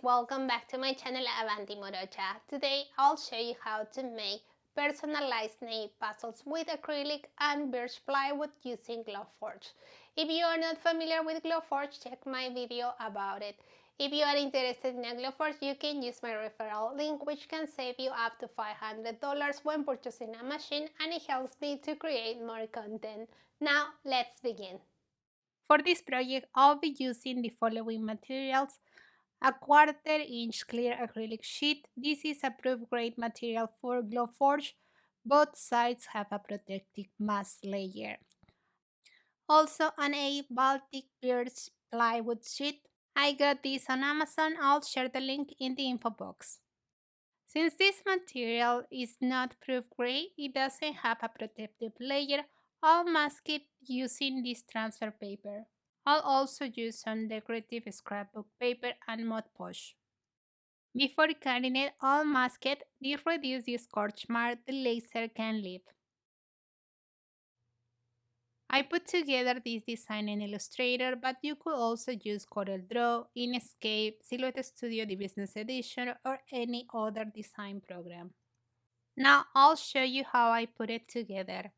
welcome back to my channel Avanti Morocha. Today I'll show you how to make personalized nail puzzles with acrylic and birch plywood using Glowforge. If you are not familiar with Glowforge, check my video about it. If you are interested in a Glowforge, you can use my referral link, which can save you up to $500 when purchasing a machine, and it helps me to create more content. Now let's begin. For this project, I'll be using the following materials: a 1/4 inch clear acrylic sheet. This is approved grade material for Glowforge. Both sides have a protective mask layer. Also an 8 Baltic birch plywood sheet. I got this on Amazon. I'll share the link in the info box. Since this material is not proof grade, it doesn't have a protective layer, I'll mask it using this transfer paper. I'll also use some decorative scrapbook paper and Mod Podge. Before cutting it, I'll mask it. This reduces the scorch mark the laser can leave. I put together this design in Illustrator, but you could also use CorelDRAW, Inkscape, Silhouette Studio, the Business Edition, or any other design program. Now I'll show you how I put it together.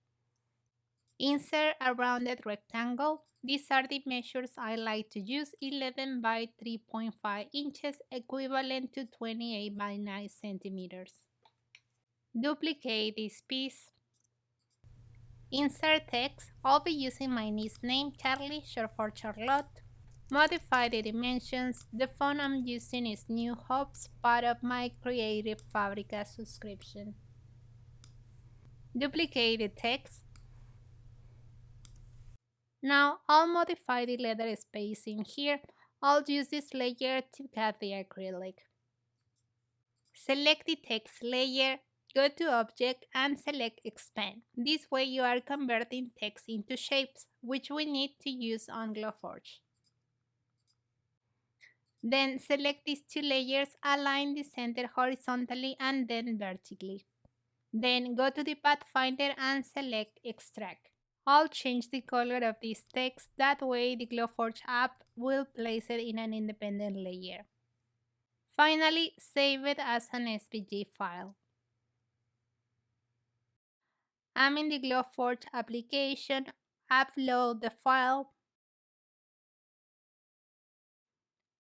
Insert a rounded rectangle. These are the measures I like to use: 11 by 3.5 inches, equivalent to 28 by 9 centimeters. Duplicate this piece. Insert text. I'll be using my niece name, Charlie, short for Charlotte. Modify the dimensions. The font I'm using is New Hopes, part of my Creative Fabrica subscription. Duplicate the text. Now I'll modify the letter spacing here. I'll use this layer to cut the acrylic. Select the text layer, go to Object and select Expand. This way you are converting text into shapes, which we need to use on Glowforge. Then select these two layers, align the center horizontally and then vertically. Then go to the Pathfinder and select Extract. I'll change the color of this text, that way the Glowforge app will place it in an independent layer. Finally, save it as an SVG file. I'm in the Glowforge application, upload the file.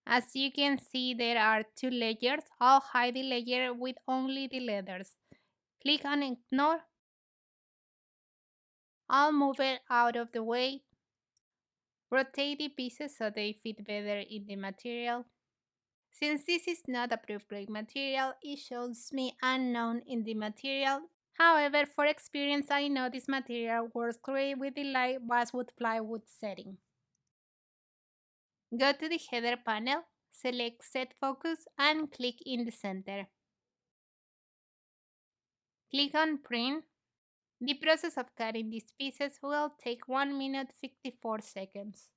As you can see, there are two layers. I'll hide the layer with only the letters. Click on Ignore. I'll move it out of the way. Rotate the pieces so they fit better in the material. Since this is not approved grade material, it shows me unknown in the material. However, for experience, I know this material works great with the light basswood plywood setting. Go to the header panel, select Set Focus and click in the center. Click on Print. The process of cutting these pieces will take 1 minute 54 seconds.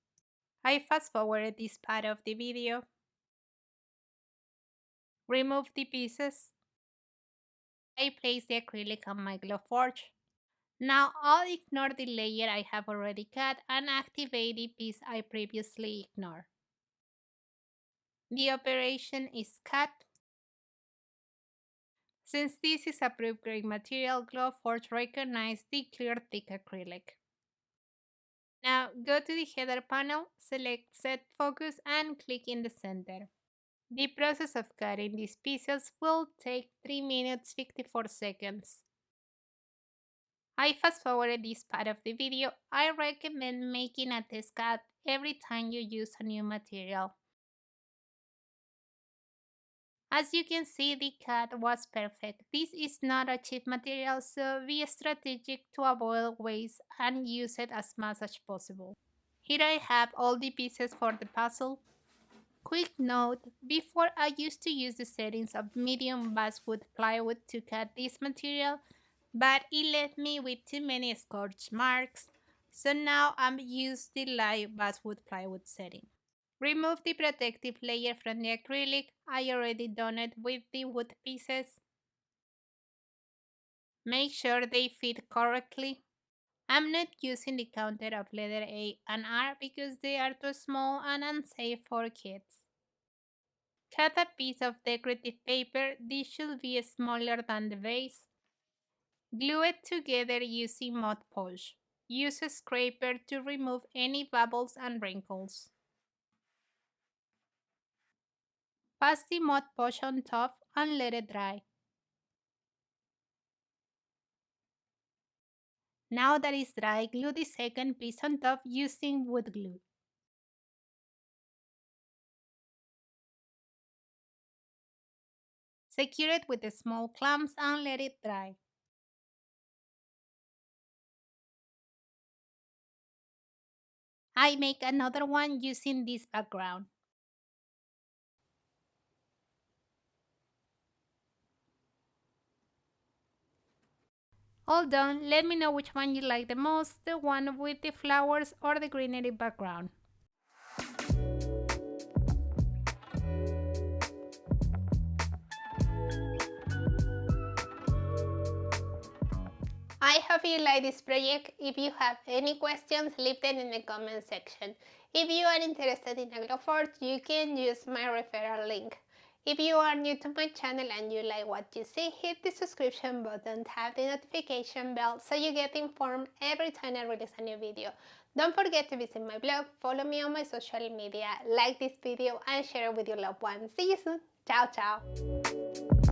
I fast forwarded this part of the video. Remove the pieces. I place the acrylic on my Glowforge. Now I'll ignore the layer I have already cut and activate the piece I previously ignored. The operation is cut. Since this is approved grade material, Glowforge recognizes the clear thick acrylic. Now go to the header panel, select Set Focus and click in the center. The process of cutting these pieces will take 3 minutes 54 seconds. I fast forwarded this part of the video. I recommend making a test cut every time you use a new material. As you can see, the cut was perfect. This is not a cheap material, so be strategic to avoid waste and use it as much as possible. Here I have all the pieces for the puzzle. Quick note, before I used to use the settings of medium basswood plywood to cut this material, but it left me with too many scorch marks, so now I'm using the light basswood plywood setting. Remove the protective layer from the acrylic. I already done it with the wood pieces. Make sure they fit correctly. I'm not using the counter of letter A and R because they are too small and unsafe for kids. Cut a piece of decorative paper. This should be smaller than the base. Glue it together using Mod Podge. Use a scraper to remove any bubbles and wrinkles. Pass the Mod Podge on top and let it dry. Now that it's dry, glue the second piece on top using wood glue. Secure it with the small clamps and let it dry. I make another one using this background. All done, let me know which one you like the most, the one with the flowers or the greenery background. I hope you like this project. If you have any questions, leave them in the comment section. If you are interested in Glowforge, you can use my referral link. If you are new to my channel and you like what you see, hit the subscription button, tap the notification bell so you get informed every time I release a new video. Don't forget to visit my blog, follow me on my social media, like this video and share it with your loved ones. See you soon. Ciao, ciao.